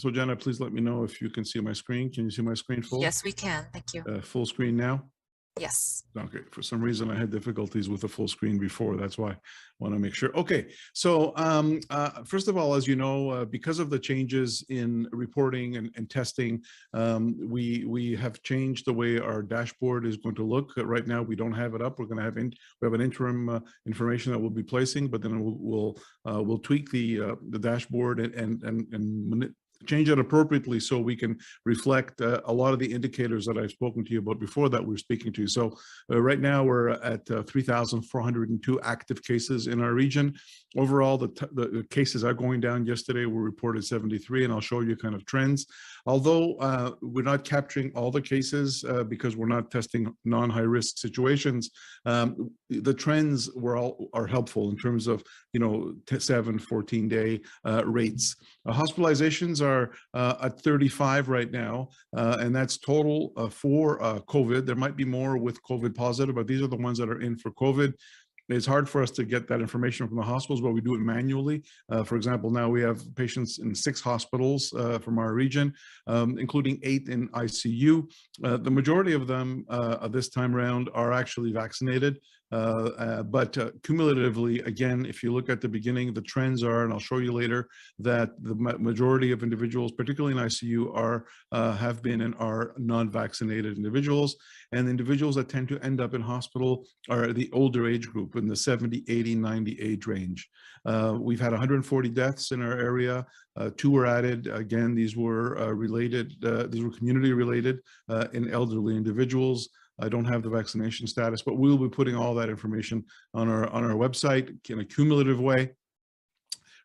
So Jenna, please let me know if you can see my screen. Can you see my screen full? Yes, we can. Thank you. Full screen now? Yes. Okay, for some reason I had difficulties with the full screen before. That's why I want to make sure. Okay, so first of all, as you know, because of the changes in reporting and testing, we have changed the way our dashboard is going to look. Right now, we don't have it up. We're going to have we have an interim information that we'll be placing, but then we'll tweak the dashboard and change it appropriately so we can reflect a lot of the indicators that I've spoken to you about before that we're speaking to. So right now we're at 3,402 active cases in our region. Overall, the cases are going down. Yesterday we reported 73, and I'll show you kind of trends. Although we're not capturing all the cases because we're not testing non-high risk situations, the trends are helpful in terms of 7, 14-day rates. Hospitalizations are at 35 right now, and that's total for COVID. There might be more with COVID positive, but these are the ones that are in for COVID. It's hard for us to get that information from the hospitals, but we do it manually. For example, now we have patients in 6 hospitals from our region, including 8 in ICU. The majority of them this time around are actually vaccinated. But cumulatively, again, if you look at the beginning, the trends are, and I'll show you later, that the majority of individuals, particularly in ICU, have been and are non-vaccinated individuals. And the individuals that tend to end up in hospital are the older age group in the 70, 80, 90 age range. We've had 140 deaths in our area. 2 were added. Again, these were related, these were community related in elderly individuals. I don't have the vaccination status, but we'll be putting all that information on our website in a cumulative way.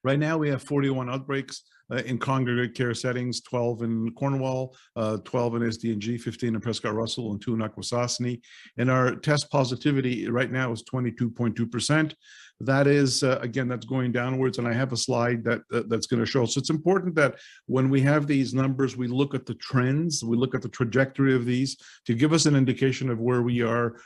Right now, we have 41 outbreaks in congregate care settings, 12 in Cornwall, 12 in SDNG, 15 in Prescott Russell, and 2 in Akwesasne. And our test positivity right now is 22.2%. That is, again, that's going downwards, and I have a slide that's going to show. So it's important that when we have these numbers, we look at the trends, we look at the trajectory of these to give us an indication of where we are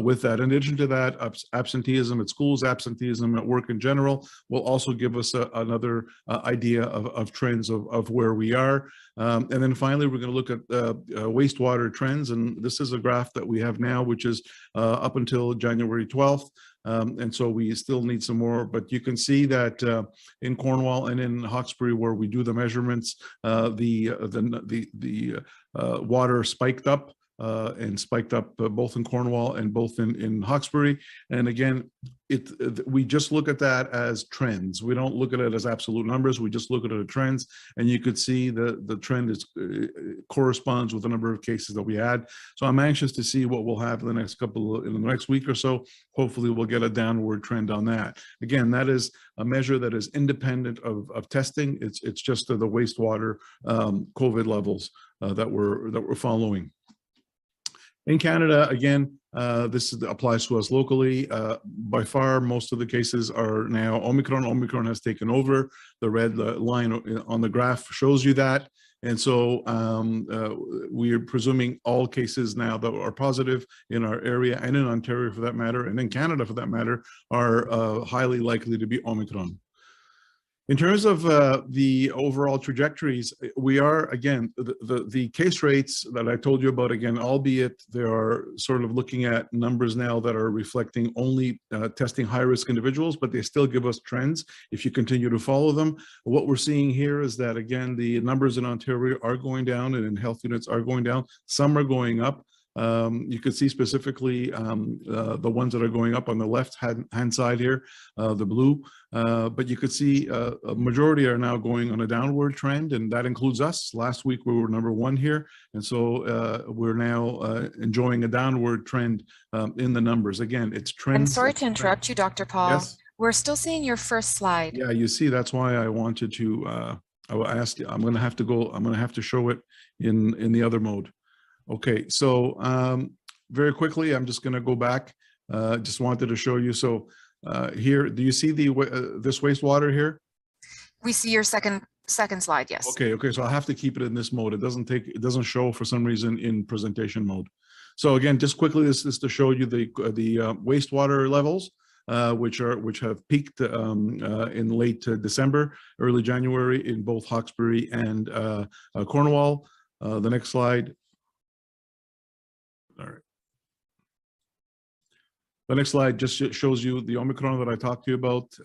with that. In addition to that, absenteeism at schools, absenteeism at work in general will also give us another idea of trends of where we are. And then finally, we're going to look at wastewater trends, and this is a graph that we have now, which is up until January 12th. And so we still need some more, but you can see that in Cornwall and in Hawkesbury, where we do the measurements, the water spiked up and spiked up both in Cornwall and both in Hawkesbury. And again, we just look at that as trends. We don't look at it as absolute numbers. We just look at it as trends, and you could see the trend corresponds with the number of cases that we had. So I'm anxious to see what we'll have in the next week or so. Hopefully, we'll get a downward trend on that. Again, that is a measure that is independent of testing. It's just the wastewater COVID levels that we're following. In Canada, again, this applies to us locally. By far, most of the cases are now Omicron. Omicron has taken over. The red line on the graph shows you that. And so we are presuming all cases now that are positive in our area and in Ontario for that matter, and in Canada for that matter, are highly likely to be Omicron. In terms of the overall trajectories, we are, again, the case rates that I told you about, again, albeit they are sort of looking at numbers now that are reflecting only testing high-risk individuals, but they still give us trends if you continue to follow them. What we're seeing here is that, again, the numbers in Ontario are going down and in health units are going down. Some are going up. You can see specifically the ones that are going up on the left-hand side here, the blue, but you could see a majority are now going on a downward trend, and that includes us. Last week we were #1 here, and so we're now enjoying a downward trend in the numbers. Again, it's trends. I'm sorry to interrupt you, Dr. Paul. Yes? We're still seeing your first slide. Yeah, you see, that's why I wanted to, I asked you, I'm going to have to show it in the other mode. Okay, so very quickly, I'm just going to go back. Just wanted to show you. So here, do you see this wastewater here? We see your second slide. Yes. Okay. So I'll have to keep it in this mode. It doesn't show for some reason in presentation mode. So again, just quickly, this is to show you the wastewater levels. which have peaked in late December, early January in both Hawkesbury and Cornwall. The next slide. All right. The next slide just shows you the Omicron that I talked to you about.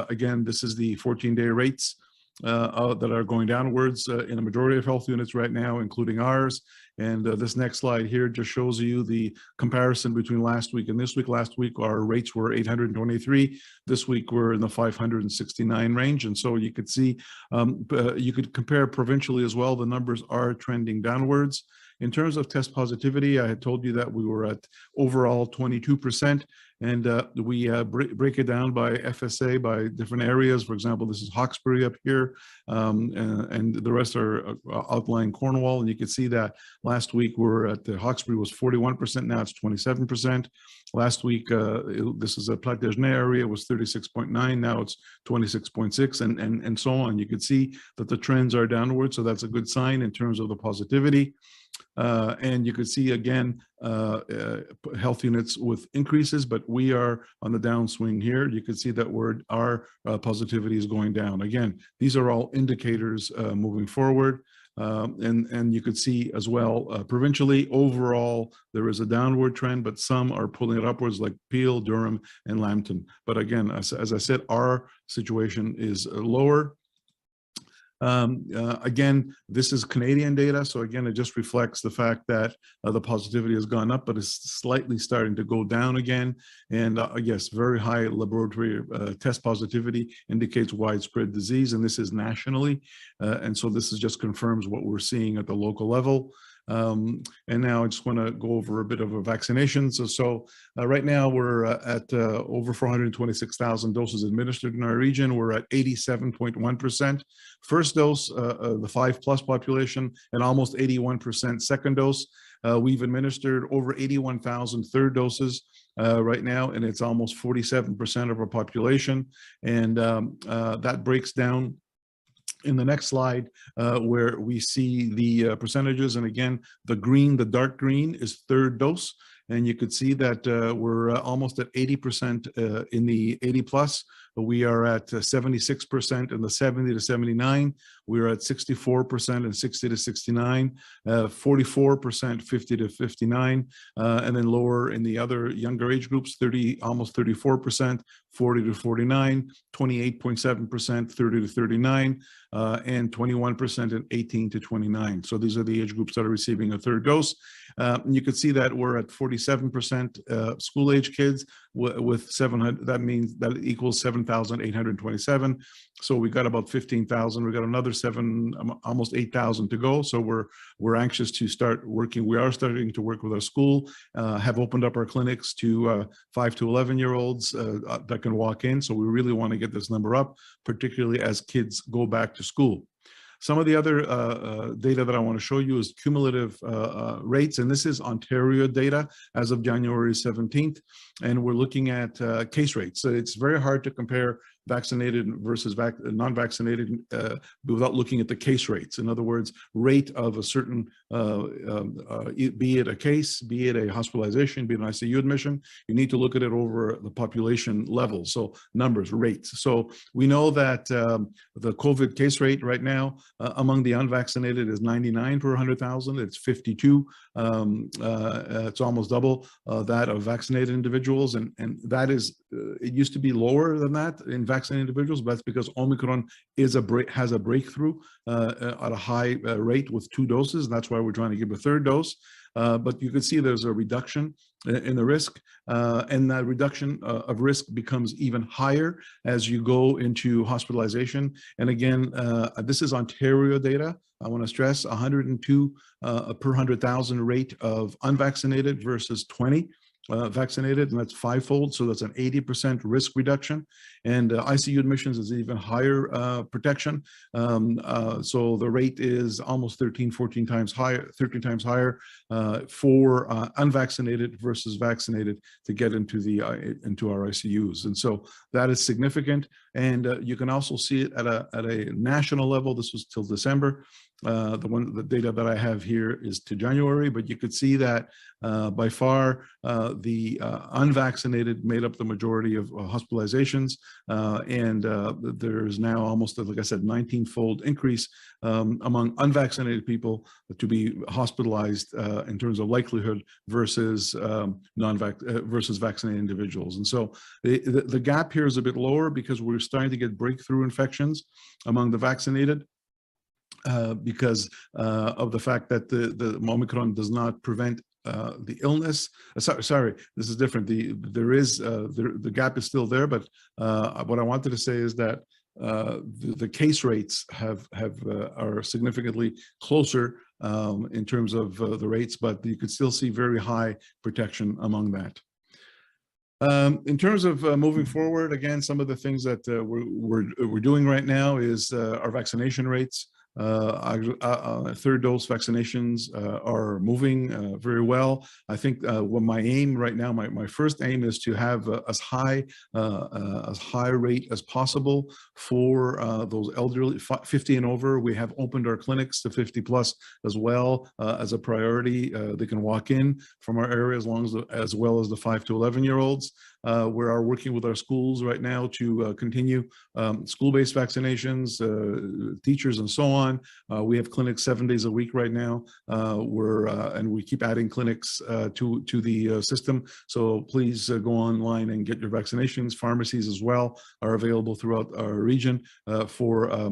Again, this is the 14-day rates that are going downwards in a majority of health units right now, including ours. And this next slide here just shows you the comparison between last week and this week. Last week, our rates were 823. This week, we're in the 569 range. And so you could see, you could compare provincially as well. The numbers are trending downwards. In terms of test positivity, I had told you that we were at overall 22%, and we break it down by FSA, by different areas. For example, this is Hawkesbury up here, and the rest are outlying Cornwall. And you can see that last week we're at Hawkesbury was 41%, now it's 27%. Last week, this is a Platte d'Agenais area, was 36.9, now it's 26.6, and so on. You can see that the trends are downward, so that's a good sign in terms of the positivity. And you could see again health units with increases, but we are on the downswing here. You can see that our positivity is going down. Again, these are all indicators moving forward. And you could see as well, provincially, overall, there is a downward trend, but some are pulling it upwards like Peel, Durham, and Lambton. But again, as I said, our situation is lower. Again, this is Canadian data. So again, it just reflects the fact that the positivity has gone up, but it's slightly starting to go down again. And yes, very high laboratory test positivity indicates widespread disease, and this is nationally. And so this is just confirms what we're seeing at the local level. And now I just want to go over a bit of a vaccination. So right now we're at over 426,000 doses administered in our region. We're at 87.1% first dose, the 5+ population, and almost 81% second dose. We've administered over 81,000 third doses right now, and it's almost 47% of our population. And that breaks down in the next slide, where we see the percentages. And again, the dark green is third dose. And you could see that we're almost at 80% in the 80+. We are at 76% in the 70 to 79. We're at 64% in 60 to 69, 44% 50 to 59, and then lower in the other younger age groups, almost 34%, 40 to 49, 28.7%, 30 to 39, and 21% in 18 to 29. So these are the age groups that are receiving a third dose. You can see that we're at 47% school age kids with 700. That means that equals 7,827. So we got about 15,000. We got another almost 8,000 to go. So we're anxious to start working. We are starting to work with our school. Have opened up our clinics to 5 to 11-year-olds that can walk in. So we really want to get this number up, particularly as kids go back to school. Some of the other data that I want to show you is cumulative rates, and this is Ontario data as of January 17th, and we're looking at case rates. So it's very hard to compare vaccinated versus non-vaccinated without looking at the case rates. In other words, rate of a certain, be it a case, be it a hospitalization, be it an ICU admission, you need to look at it over the population level. So numbers, rates. So we know that the COVID case rate right now among the unvaccinated is 99 per 100,000. It's 52. It's almost double that of vaccinated individuals. And that is, it used to be lower than that in vaccinated individuals, but that's because Omicron has a breakthrough at a high rate with 2 doses. And that's why we're trying to give a third dose. But you can see there's a reduction in the risk, and that reduction of risk becomes even higher as you go into hospitalization. And again, this is Ontario data. I want to stress 102 per 100,000 rate of unvaccinated versus 20 vaccinated, and that's 5-fold. So that's an 80% risk reduction. And ICU admissions is even higher protection. So the rate is almost 13 times higher for unvaccinated versus vaccinated to get into our ICUs. And so that is significant. And you can also see it at a national level. This was till December. The data that I have here is to January, but you could see that by far the unvaccinated made up the majority of hospitalizations, and there's now almost, like I said, 19-fold increase among unvaccinated people to be hospitalized in terms of likelihood versus versus vaccinated individuals. And so the gap here is a bit lower because we're starting to get breakthrough infections among the vaccinated. Because of the fact that the Omicron does not prevent the illness. Sorry, this is different. The gap is still there, but what I wanted to say is that the case rates are significantly closer in terms of the rates, but you could still see very high protection among that. In terms of moving forward, again, some of the things that we're doing right now is our vaccination rates. Third dose vaccinations are moving very well. I think what my aim right now, my first aim is to have as high rate as possible for those elderly 50 and over. We have opened our clinics to 50 plus as well as a priority. They can walk in from our area as well as the 5 to 11-year-olds. We are working with our schools right now to continue school-based vaccinations, teachers and so on. We have clinics 7 days a week right now. And we keep adding clinics to the system. So please go online and get your vaccinations. Pharmacies as well are available throughout our region for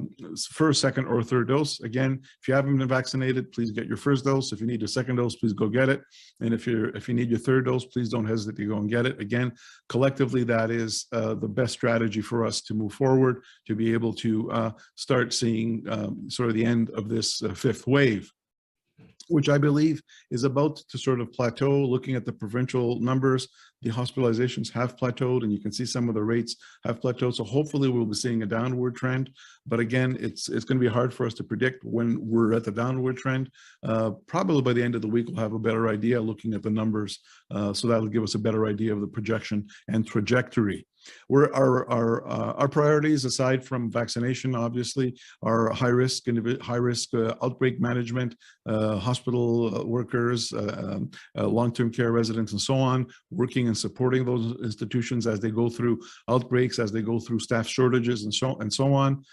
first, second, or third dose. Again, if you haven't been vaccinated, please get your first dose. If you need your second dose, please go get it. And if you need your third dose, please don't hesitate to go and get it. Again, collectively, that is the best strategy for us to move forward, to be able to start seeing sort of the end of this fifth wave, which I believe is about to sort of plateau. Looking at the provincial numbers, the hospitalizations have plateaued, and you can see some of the rates have plateaued. So hopefully we'll be seeing a downward trend. But again, it's going to be hard for us to predict when we're at the downward trend. Probably by the end of the week, we'll have a better idea looking at the numbers. So that'll give us a better idea of the projection and trajectory. Our priorities, aside from vaccination, obviously, are high risk outbreak management, hospital workers, long-term care residents, and so on, working and supporting those institutions as they go through outbreaks, as they go through staff shortages, and so on.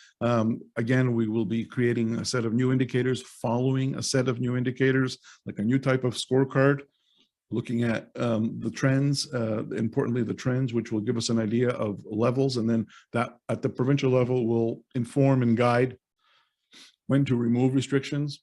Again, we will be creating a set of new indicators, following a set of new indicators, like a new type of scorecard, looking at the trends, importantly the trends, which will give us an idea of levels, and then that at the provincial level will inform and guide when to remove restrictions.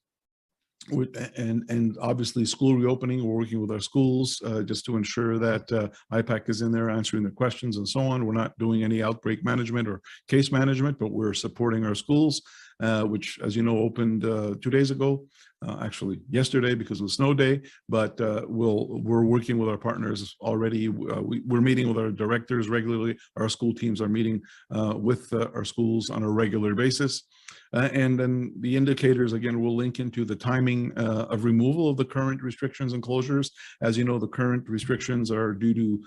And obviously school reopening, we're working with our schools just to ensure that IPAC is in there answering the questions and so on. We're not doing any outbreak management or case management, but we're supporting our schools, which, as you know, opened 2 days ago, actually yesterday because of the snow day, but we're working with our partners already. We're meeting with our directors regularly. Our school teams are meeting with our schools on a regular basis. And then the indicators, again, will link into the timing of removal of the current restrictions and closures. As you know, the current restrictions are due to,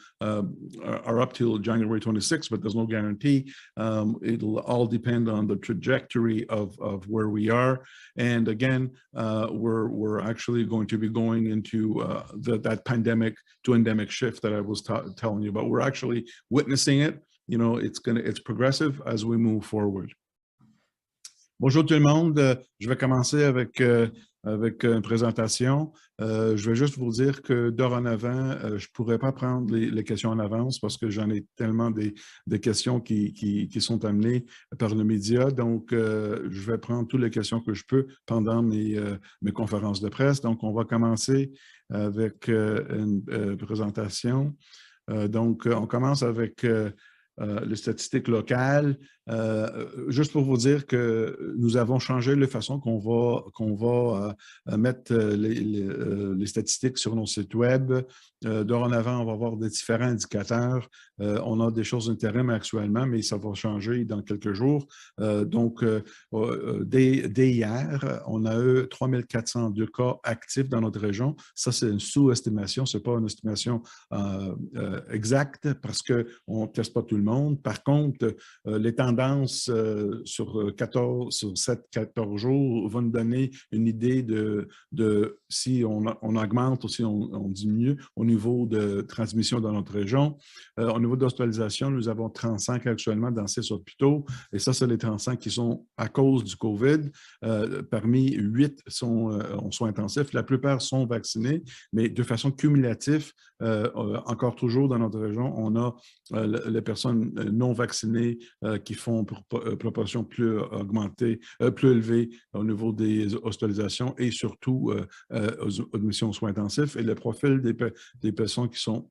are up till January 26th, but there's no guarantee. It'll all depend on the trajectory of where we are. And again, we're actually going to be going into that pandemic to endemic shift that I was telling you about. We're actually witnessing it. You know, it's progressive as we move forward. Bonjour tout le monde, je vais commencer avec une présentation. Je vais juste vous dire que dorénavant, je ne pourrais pas prendre les questions en avance parce que j'en ai tellement des questions qui sont amenées par le média. Donc, je vais prendre toutes les questions que je peux pendant mes conférences de presse. Donc, on va commencer avec une présentation. Donc, on commence avec les statistiques locales. Juste pour vous dire que nous avons changé la façon qu'on va mettre les statistiques sur nos sites web. Dorénavant, on va avoir des différents indicateurs On a des choses intérim actuellement, mais ça va changer dans quelques jours. Dès hier, on a eu 3402 cas actifs dans notre région. Ça, c'est une sous-estimation, ce n'est pas une estimation exacte parce qu'on ne teste pas tout le monde. Par contre, les tendances sur 7-14 jours vont nous donner une idée de si on augmente ou si on diminue au niveau de transmission dans notre région. Au niveau d'hospitalisation, nous avons 35 actuellement dans 6 hôpitaux. Et ça, c'est les 35 qui sont à cause du COVID. Parmi 8 sont en soins intensifs. La plupart sont vaccinés, mais de façon cumulative, encore toujours dans notre région, on a les personnes non vaccinées qui font proportion plus augmentée, plus élevée au niveau des hospitalisations et surtout aux admissions aux soins intensifs. Et le profil des personnes qui sont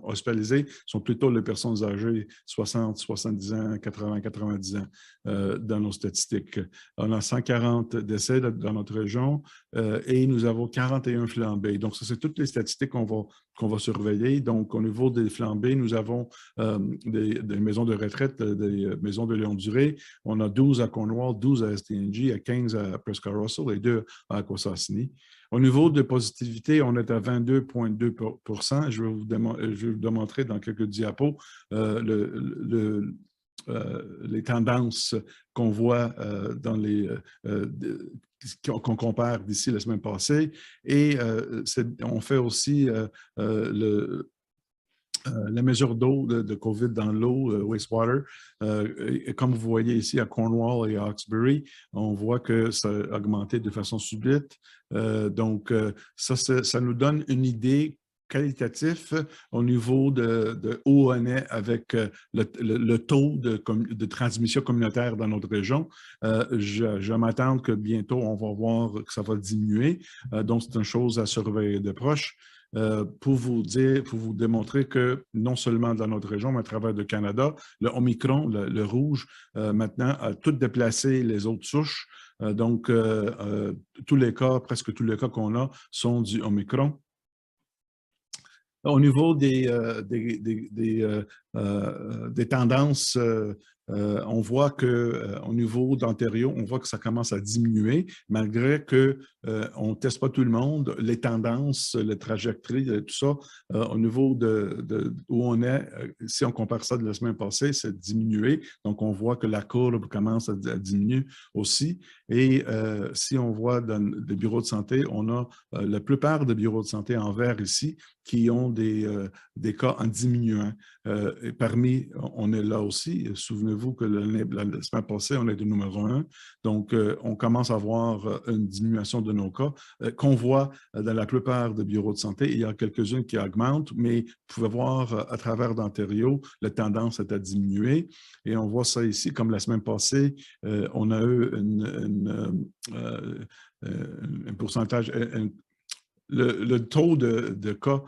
hospitalisées sont plutôt les personnes âgées 60, 70 ans, 80, 90 ans dans nos statistiques. On a 140 décès dans notre région et nous avons 41 flambées. Donc, ça, c'est toutes les statistiques qu'on va surveiller. Donc, au niveau des flambées, nous avons des maisons de retraite, des maisons de longue durée. On a 12 à Cornwall, 12 à STNG, 15 à Prescott Russell et 2 à Cossacini. Au niveau de positivité, on est à 22,2 %. Je vais vous démontrer dans quelques diapos les tendances qu'on voit qu'on compare d'ici la semaine passée. Et on fait aussi la mesure d'eau de COVID dans l'eau, Wastewater. Comme vous voyez ici à Cornwall et à Hawkesbury, on voit que ça a augmenté de façon subite. Ça nous donne une idée qualitatif au niveau de où on est avec le taux de transmission communautaire dans notre région. Je m'attends que bientôt, on va voir que ça va diminuer. Donc, c'est une chose à surveiller de proche. Pour vous démontrer que non seulement dans notre région, mais à travers le Canada, le Omicron, le rouge, maintenant, a tout déplacé les autres souches. Presque tous les cas qu'on a sont du Omicron. Au niveau des tendances, on voit qu'au niveau d'Ontario, on voit que ça commence à diminuer, malgré qu'on ne teste pas tout le monde. Les tendances, les trajectories, tout ça, au niveau où on est, si on compare ça de la semaine passée, c'est diminué. Donc, on voit que la courbe commence à diminuer aussi. Et si on voit dans les bureaux de santé, on a la plupart des bureaux de santé en vert ici qui ont des cas en diminuant. Et parmi, on est là aussi. Souvenez-vous que la semaine passée, on est le numéro 1. Donc, on commence à voir une diminution de nos cas qu'on voit dans la plupart des bureaux de santé. Il y a quelques-uns qui augmentent, mais vous pouvez voir à travers d'Ontario, la tendance est à diminuer. Et on voit ça ici, comme la semaine passée, on a eu un pourcentage, le taux de cas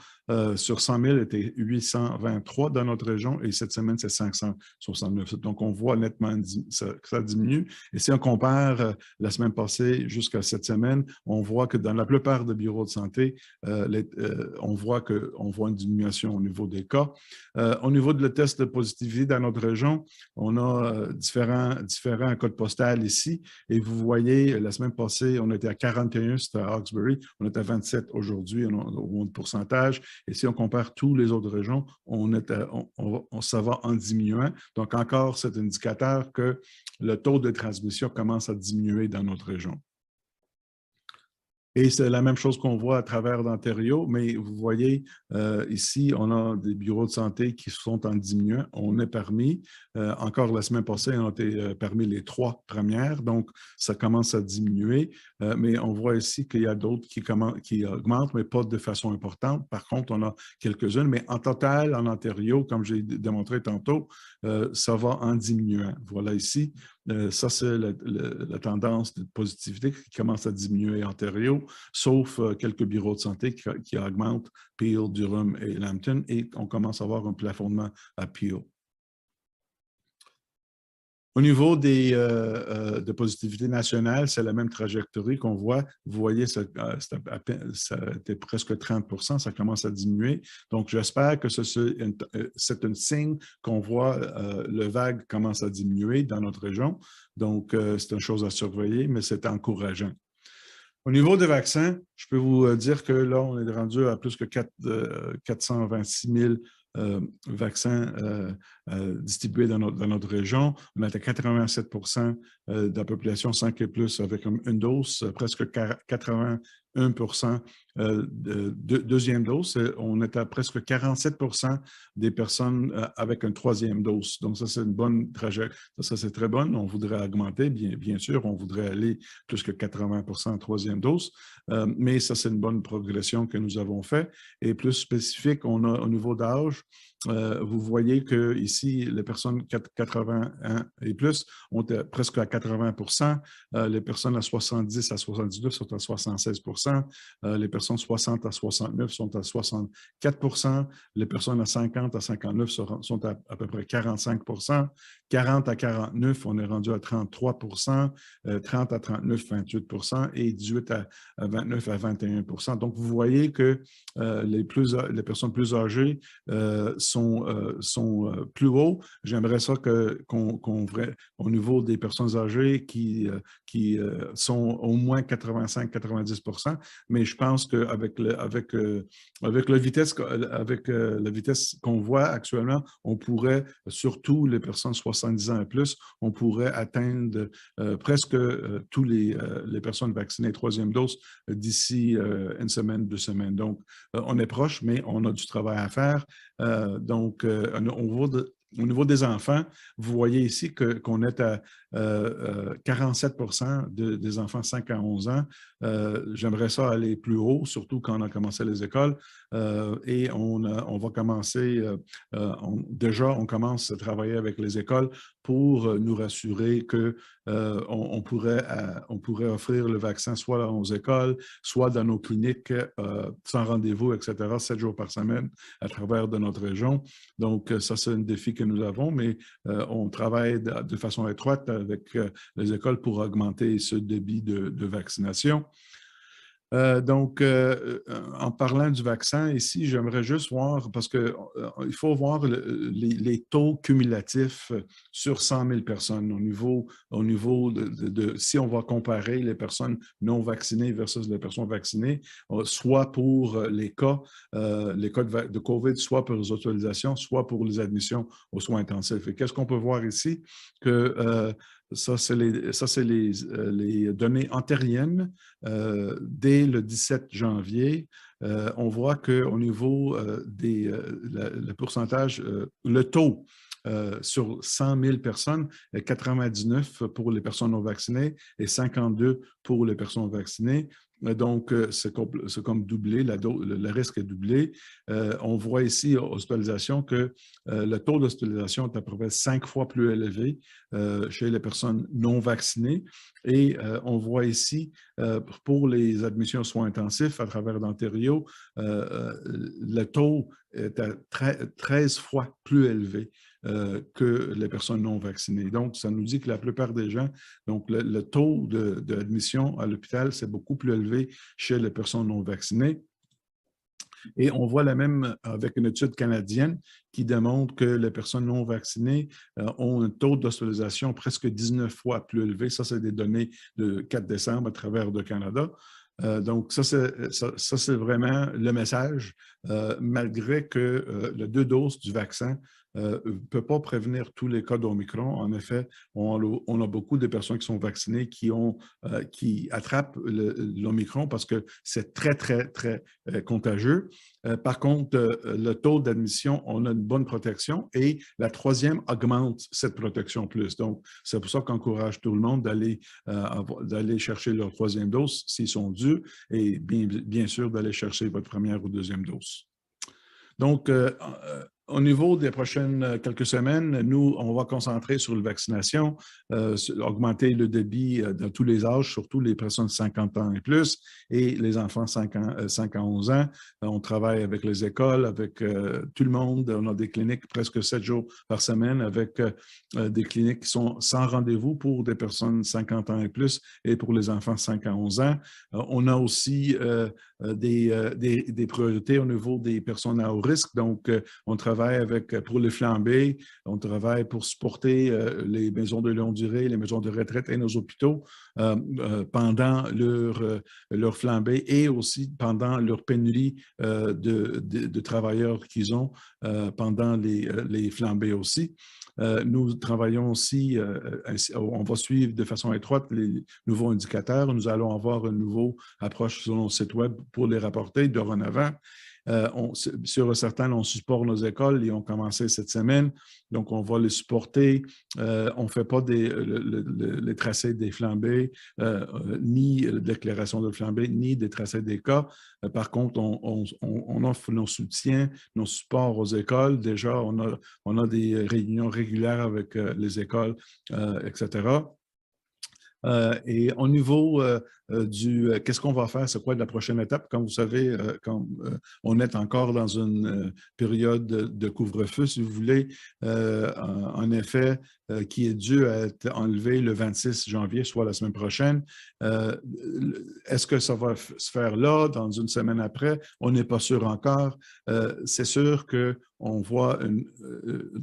sur 100 000 était 823 dans notre région et cette semaine, c'est 569. Donc, on voit nettement que ça diminue. Et si on compare la semaine passée jusqu'à cette semaine, on voit que dans la plupart des bureaux de santé, on voit une diminution au niveau des cas. Au niveau de le test de positivité dans notre région, on a différents codes postales ici. Et vous voyez, la semaine passée, on était à 41, c'était à Hawkesbury. On est à 27 aujourd'hui, au pourcentage. Et si on compare toutes les autres régions, ça va en diminuant. Donc, encore, c'est un indicateur que le taux de transmission commence à diminuer dans notre région. Et c'est la même chose qu'on voit à travers l'Ontario, mais vous voyez, ici, on a des bureaux de santé qui sont en diminuant. On est parmi, encore la semaine passée, on était parmi les 3 premières, donc ça commence à diminuer. Mais on voit ici qu'il y a d'autres qui augmentent, mais pas de façon importante. Par contre, on a quelques-unes, mais en total, en Ontario, comme j'ai démontré tantôt, ça va en diminuant. Voilà ici. Ça, c'est la tendance de positivité qui commence à diminuer en Ontario, sauf quelques bureaux de santé qui augmentent, Peel, Durham et Lambton, et on commence à avoir un plafonnement à Peel. Au niveau de positivité nationale, c'est la même trajectoire qu'on voit. Vous voyez, c'était presque 30%, ça commence à diminuer. Donc, j'espère que c'est un signe qu'on voit le vague commence à diminuer dans notre région. Donc, c'est une chose à surveiller, mais c'est encourageant. Au niveau des vaccins, je peux vous dire que là, on est rendu à plus que 426 000 vaccins distribués dans notre région. On a 87% de la population 5 et plus avec une dose, presque 81% de deuxième dose. On est à presque 47% des personnes avec une troisième dose. Donc, ça, c'est une bonne trajectoire. Ça, c'est très bon. On voudrait augmenter, bien sûr. On voudrait aller plus que 80% en troisième dose. Mais ça, c'est une bonne progression que nous avons fait. Et plus spécifique, on a au niveau d'âge, vous voyez que ici, les personnes 81 et plus ont presque à 80%. Les personnes à 70 à 79 sont à 76%. Les personnes 60 à 69 sont à 64%. Les personnes à 50 à 59 sont à peu près 45%. 40 à 49, on est rendu à 33%. 30 à 39, 28%. Et 18 à 29 à 21%. Donc, vous voyez que les personnes plus âgées sont plus hauts. J'aimerais ça au niveau des personnes âgées qui sont au moins 85-90%, mais je pense qu'avec la vitesse qu'on voit actuellement, on pourrait, surtout les personnes 70 ans et plus, on pourrait atteindre presque tous les personnes vaccinées troisième dose d'ici une semaine, 2 semaines. Donc, on est proche, mais on a du travail à faire. Donc, au niveau des enfants, vous voyez ici qu'on est à 47% des enfants 5 à 11 ans. J'aimerais ça aller plus haut, surtout quand on a commencé les écoles. Et on va commencer, déjà, on commence à travailler avec les écoles pour nous rassurer qu'on pourrait offrir le vaccin soit dans nos écoles, soit dans nos cliniques sans rendez-vous, etc., 7 jours par semaine à travers de notre région. Donc, ça, c'est un défi que nous avons, mais on travaille de façon étroite avec les écoles pour augmenter ce débit de vaccination. Donc, en parlant du vaccin, ici, j'aimerais juste voir, parce qu'il faut voir les taux cumulatifs sur 100 000 personnes au niveau si on va comparer les personnes non vaccinées versus les personnes vaccinées, soit pour les cas de COVID, soit pour les hospitalisations, soit pour les admissions aux soins intensifs. Et qu'est-ce qu'on peut voir ici? Que ça, c'est les données antériennes dès le 17 janvier. On voit qu'au niveau le pourcentage, le taux sur 100 000 personnes, 99 pour les personnes non vaccinées et 52 pour les personnes vaccinées. Donc, c'est comme doublé, le risque est doublé. On voit ici, hospitalisation, que le taux d'hospitalisation est à peu près 5 fois plus élevé chez les personnes non vaccinées. Et on voit ici, pour les admissions aux soins intensifs à travers l'Ontario, le taux est à 13 fois plus élevé que les personnes non vaccinées. Donc, ça nous dit que la plupart des gens, donc le taux d'admission à l'hôpital, c'est beaucoup plus élevé chez les personnes non vaccinées. Et on voit la même avec une étude canadienne qui démontre que les personnes non vaccinées ont un taux d'hospitalisation presque 19 fois plus élevé. Ça, c'est des données de 4 décembre à travers le Canada. Donc, ça, c'est vraiment le message, malgré que les 2 doses du vaccin ne peut pas prévenir tous les cas d'Omicron. En effet, on a beaucoup de personnes qui sont vaccinées qui attrapent l'Omicron parce que c'est très, très, très contagieux. Par contre, le taux d'admission, on a une bonne protection et la troisième augmente cette protection plus. Donc, c'est pour ça qu'encourage tout le monde d'aller chercher leur troisième dose s'ils sont dus et bien sûr d'aller chercher votre première ou deuxième dose. Donc, Au niveau des prochaines quelques semaines, nous, on va concentrer sur la vaccination, augmenter le débit dans tous les âges, surtout les personnes de 50 ans et plus, et les enfants 5 à 11 ans. On travaille avec les écoles, avec tout le monde. On a des cliniques presque 7 jours par semaine avec des cliniques qui sont sans rendez-vous pour des personnes de 50 ans et plus et pour les enfants 5 à 11 ans. On a aussi des priorités au niveau des personnes à haut risque. Donc, on travaille pour les flambées, on travaille pour supporter les maisons de longue durée, les maisons de retraite et nos hôpitaux pendant leur flambée et aussi pendant leur pénurie de travailleurs qu'ils ont pendant les flambées aussi. Nous travaillons aussi, on va suivre de façon étroite les nouveaux indicateurs. Nous allons avoir une nouvelle approche sur nos sites web pour les rapporter dorénavant. Sur certains, on supporte nos écoles et ont commencé cette semaine. Donc, on va les supporter. On ne fait pas les tracés des flambées, ni déclaration de flambée, ni des tracés des cas. Par contre, on offre nos soutiens, nos supports aux écoles. Déjà, on a des réunions régulières avec les écoles, etc. Et au niveau qu'est-ce qu'on va faire, c'est quoi la prochaine étape? Comme vous savez, on est encore dans une période de couvre-feu, si vous voulez, en effet, qui est dû à être enlevé le 26 janvier, soit la semaine prochaine. Est-ce que ça va se faire là, dans une semaine après? On n'est pas sûr encore. C'est sûr qu'on voit une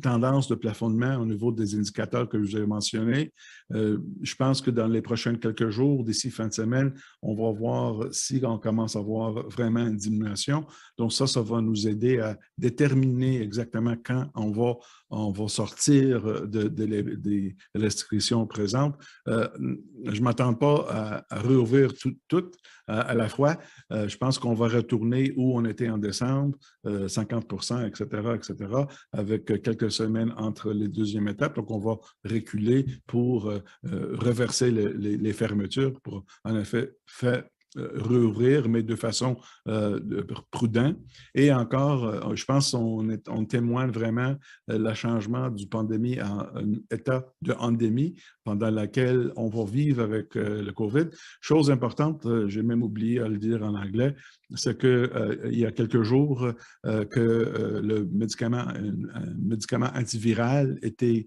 tendance de plafonnement au niveau des indicateurs que je vous ai mentionnés. Je pense que dans les prochains quelques jours, d'ici fin de semaine, on va voir si on commence à voir vraiment une diminution. Donc ça va nous aider à déterminer exactement quand on va sortir des restrictions présentes. Je ne m'attends pas à réouvrir tout à la fois. Je pense qu'on va retourner où on était en décembre, 50%, etc., avec quelques semaines entre les deuxièmes étapes. Donc, on va reculer pour reverser les fermetures pour, en effet, faire réouvrir, mais de façon prudente. Et encore, je pense qu'on témoigne vraiment le changement du pandémie en un état de endémie pendant laquelle on va vivre avec le COVID. Chose importante, j'ai même oublié à le dire en anglais, c'est qu'il y a quelques jours que le médicament, un médicament antiviral était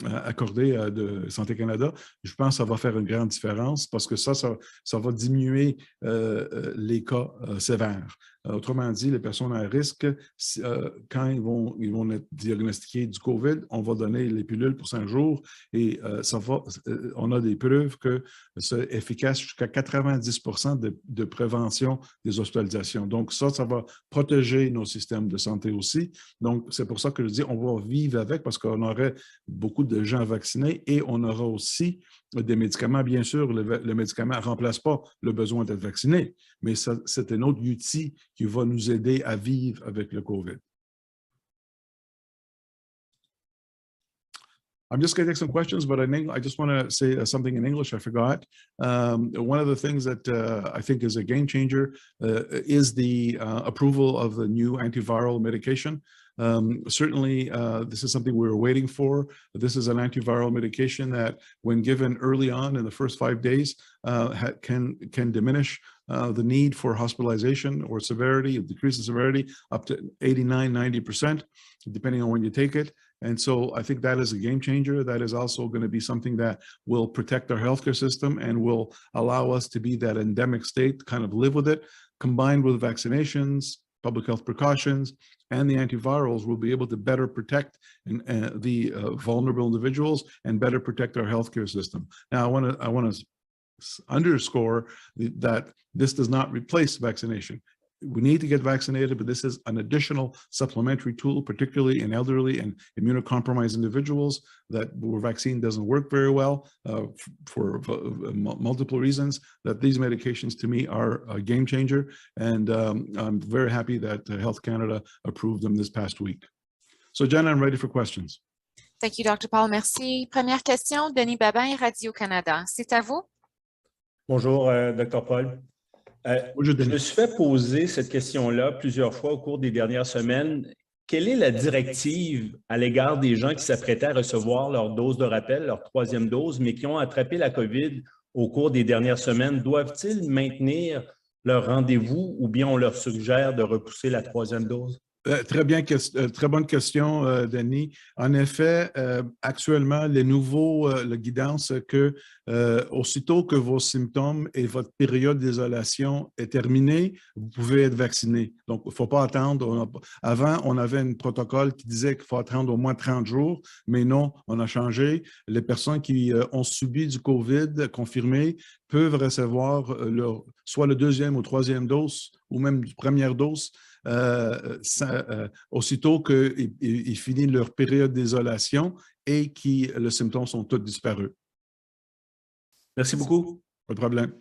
accordé de Santé Canada. Je pense que ça va faire une grande différence parce que ça va diminuer les cas sévères. Autrement dit, les personnes à risque, quand ils vont être diagnostiqués du COVID, on va donner les pilules pour 5 jours et on a des preuves que c'est efficace jusqu'à 90% de prévention des hospitalisations. Donc, ça va protéger nos systèmes de santé aussi. Donc, c'est pour ça que je dis on va vivre avec parce qu'on aurait beaucoup de gens vaccinés et on aura aussi des médicaments. Bien sûr, le médicament ne remplace pas le besoin d'être vacciné, mais c'est un autre outil qui va nous aider à vivre avec le COVID. I'm just going to take some questions, but I just want to say something in English I forgot. One of the things that I think is a game changer is the approval of the new antiviral medication. Certainly, this is something we were waiting for. This is an antiviral medication that, when given early on in the first 5 days, can diminish the need for hospitalization or severity, decrease in severity up to 89, 90%, depending on when you take it. And so I think that is a game changer. That is also going to be something that will protect our healthcare system and will allow us to be that endemic state, kind of live with it, combined with vaccinations, public health precautions, and the antivirals. Will be able to better protect the vulnerable individuals and better protect our healthcare system. Now, I want to underscore that this does not replace vaccination. We need to get vaccinated, but this is an additional supplementary tool, particularly in elderly and immunocompromised individuals where vaccine doesn't work very well for multiple reasons, that these medications to me are a game changer. And I'm very happy that Health Canada approved them this past week. So Jenna, I'm ready for questions. Thank you, Dr. Paul. Merci. Première question, Denis Babin, Radio-Canada. C'est à vous. Bonjour, Dr. Paul. Bonjour, Je Denis. me suis fait poser cette question-là plusieurs fois au cours des dernières semaines. Quelle est la directive à l'égard des gens qui s'apprêtaient à recevoir leur dose de rappel, leur 3e dose, mais qui ont attrapé la COVID au cours des dernières semaines? Doivent-ils maintenir leur rendez-vous ou bien on leur suggère de repousser la 3e dose? Très bonne question, Denis. En effet, actuellement, le guidance que aussitôt que vos symptômes et votre période d'isolation est terminée, vous pouvez être vacciné. Donc, il ne faut pas attendre. Avant, on avait un protocole qui disait qu'il faut attendre au moins 30 jours, mais non, on a changé. Les personnes qui ont subi du COVID confirmé peuvent recevoir soit le 2e ou 3e dose ou même première dose aussitôt qu'ils finissent leur période d'isolation et que les symptômes sont tous disparus. Merci beaucoup. Pas de problème.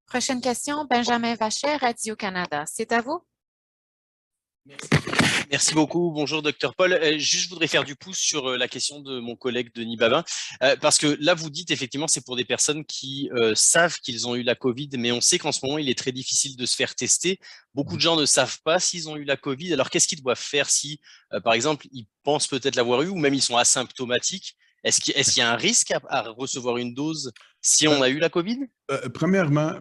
Prochaine question, Benjamin Vachet, Radio-Canada. C'est à vous. Merci beaucoup. Bonjour, Dr Paul. Juste, je voudrais faire du pouce sur la question de mon collègue Denis Babin, parce que là, vous dites effectivement, c'est pour des personnes qui savent qu'ils ont eu la COVID, mais on sait qu'en ce moment, il est très difficile de se faire tester. Beaucoup de gens ne savent pas s'ils ont eu la COVID. Alors, qu'est-ce qu'ils doivent faire si, par exemple, ils pensent peut-être l'avoir eu ou même ils sont asymptomatiques? Est-ce qu'il y a un risque à recevoir une dose si on a eu la COVID? Premièrement,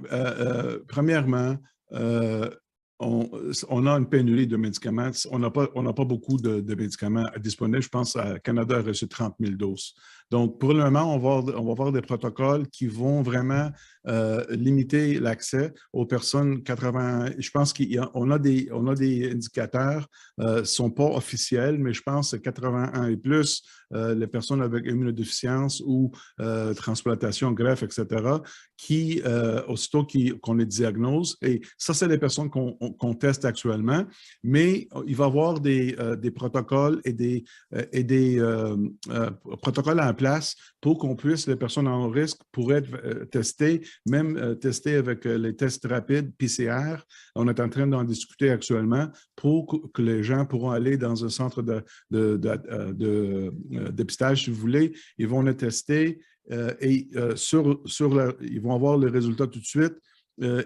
on a une pénurie de médicaments. On n'a pas beaucoup de médicaments disponibles. Je pense que le Canada a reçu 30 000 doses. Donc, pour le moment, on va avoir des protocoles qui vont vraiment limiter l'accès aux personnes 80. Je pense qu'on a des indicateurs, ne sont pas officiels, mais je pense que 81 et plus, les personnes avec immunodéficience ou transplantation, greffe, etc., qui, aussitôt qu'on les diagnose, et ça, c'est les personnes qu'on teste actuellement, mais il va y avoir des protocoles et des protocoles en place pour qu'on puisse, les personnes en risque, pourraient être testées, même testées avec les tests rapides PCR. On est en train d'en discuter actuellement pour que les gens pourront aller dans un centre de dépistage, si vous voulez. Ils vont les tester et ils vont avoir les résultats tout de suite.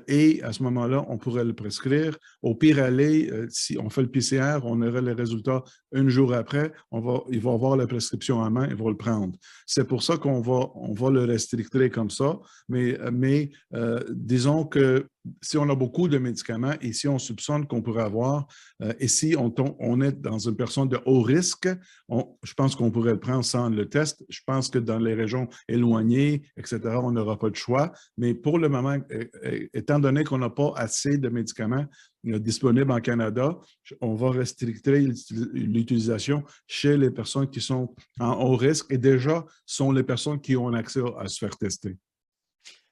Et à ce moment-là, on pourrait le prescrire. Au pire aller, si on fait le PCR, on aurait les résultats un jour après. Ils vont avoir la prescription en main, ils vont le prendre. C'est pour ça qu'on va le restricter comme ça. Mais disons que si on a beaucoup de médicaments et si on soupçonne qu'on pourrait avoir, et si on est dans une personne de haut risque, je pense qu'on pourrait le prendre sans le test. Je pense que dans les régions éloignées, etc., on n'aura pas de choix. Mais pour le moment, étant donné qu'on n'a pas assez de médicaments disponibles en Canada, on va restricter l'utilisation chez les personnes qui sont en haut risque et déjà sont les personnes qui ont accès à se faire tester.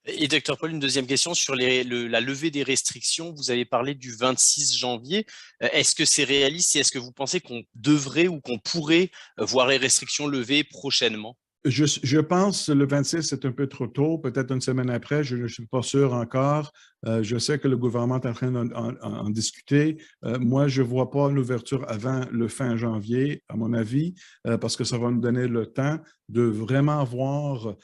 Et Dr Paul, une deuxième question sur la levée des restrictions. Vous avez parlé du 26 janvier. Est-ce que c'est réaliste et est-ce que vous pensez qu'on devrait ou qu'on pourrait voir les restrictions levées prochainement? Je pense que le 26, c'est un peu trop tôt, peut-être une semaine après, je ne suis pas sûr encore. Je sais que le gouvernement est en train d'en discuter. Moi, je ne vois pas une ouverture avant le fin janvier, à mon avis, parce que ça va nous donner le temps de vraiment voir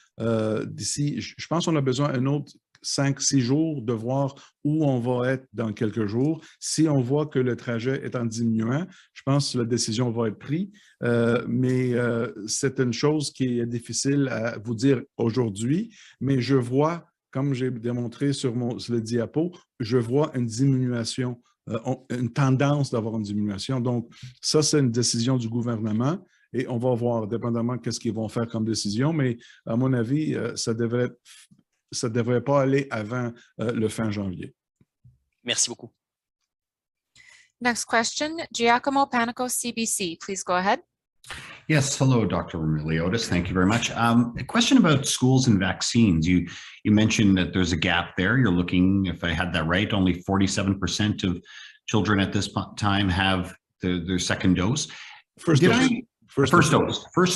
d'ici. Je pense qu'on a besoin d'un autre 5-6 jours de voir où on va être dans quelques jours. Si on voit que le trajet est en diminuant, je pense que la décision va être prise. Mais c'est une chose qui est difficile à vous dire aujourd'hui, mais je vois, comme j'ai démontré sur le diapo, je vois une diminution, une tendance d'avoir une diminution. Donc, ça, c'est une décision du gouvernement. Et on va voir, dépendamment de ce qu'ils vont faire comme décision, mais à mon avis, ça ne devrait pas aller avant le fin janvier. Merci beaucoup. Next question, Giacomo Panico, CBC. Please go ahead. Yes, hello, Dr. Roumeliotis. Thank you very much. A question about schools and vaccines. You mentioned that there's a gap there. You're looking, if I had that right, only 47% of children at this time have their second dose. First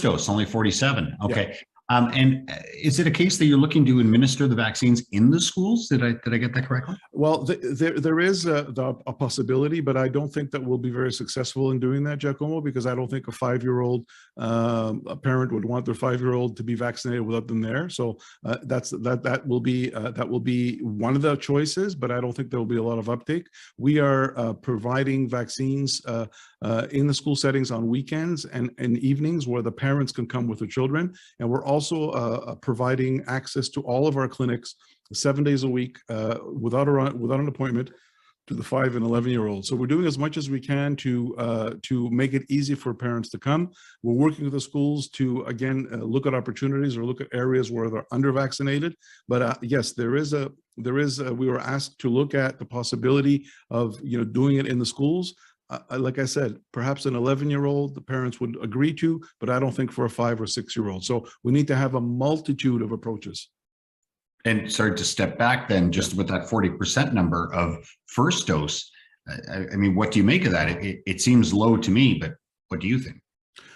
dose, only 47. Okay. Yeah. And is it a case that you're looking to administer the vaccines in the schools? Did I get that correctly? Well, there is a possibility, but I don't think that we'll be very successful in doing that, Giacomo, because I don't think a 5-year-old a parent would want their 5-year-old to be vaccinated without them there. So that will be one of the choices, but I don't think there will be a lot of uptake. We are providing vaccines in the school settings on weekends and evenings where the parents can come with the children, and we're also providing access to all of our clinics 7 days a week without an appointment to the 5 and 11-year-olds. So we're doing as much as we can to make it easy for parents to come. We're working with the schools to again look at opportunities or look at areas where they're under-vaccinated. But yes, we were asked to look at the possibility of doing it in the schools. Like I said, perhaps an 11-year-old, the parents would agree to, but I don't think for a 5 or 6-year-old. So we need to have a multitude of approaches. And sorry to step back then, just with that 40% number of first dose, I mean, what do you make of that? It seems low to me, but what do you think?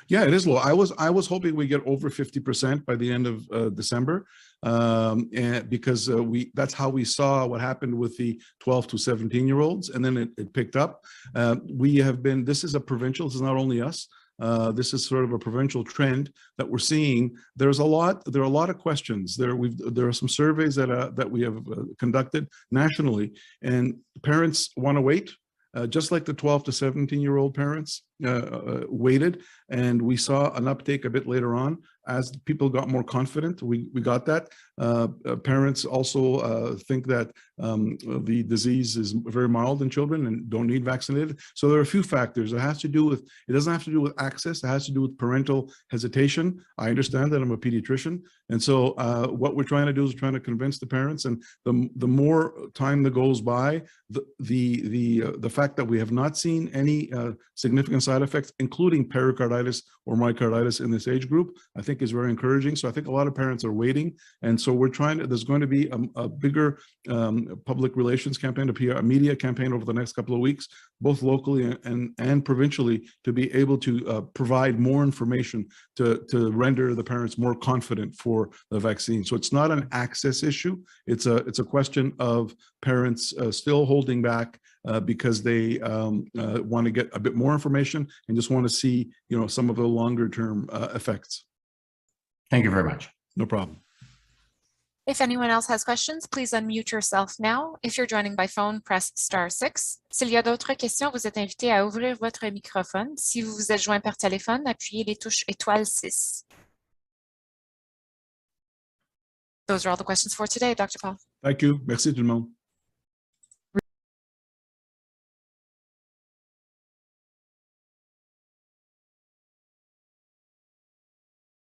Yeah, it is low. I was hoping we get over 50% by the end of December, and because that's how we saw what happened with the 12 to 17-year-olds, and then it picked up. This is a provincial. This is not only us. This is sort of a provincial trend that we're seeing. There are a lot of questions. There are some surveys that we have conducted nationally, and parents want to wait. Just like the 12 to 17-year-old parents waited, and we saw an uptake a bit later on as people got more confident. We got that. Parents also think that the disease is very mild in children and don't need vaccinated. So there are a few factors. It doesn't have to do with access. It has to do with parental hesitation. I understand that I'm a pediatrician. And so what we're trying to do is trying to convince the parents, and the more time that goes by, the fact that we have not seen any significant side effects, including pericarditis or myocarditis in this age group, I think is very encouraging. So I think a lot of parents are waiting. And so there's going to be a bigger public relations campaign, a media campaign over the next couple of weeks, both locally and provincially, to be able to provide more information to render the parents more confident for the vaccine. So it's not an access issue. It's a question of parents still holding back because they want to get a bit more information and just want to see, some of the longer term effects. Thank you very much. No problem. If anyone else has questions, please unmute yourself now. If you're joining by phone, press *6. S'il y a d'autres questions, vous êtes invité à ouvrir votre microphone. Si vous vous êtes joint par téléphone, appuyez les touches *6. Those are all the questions for today, Dr. Paul. Thank you. Merci tout le monde.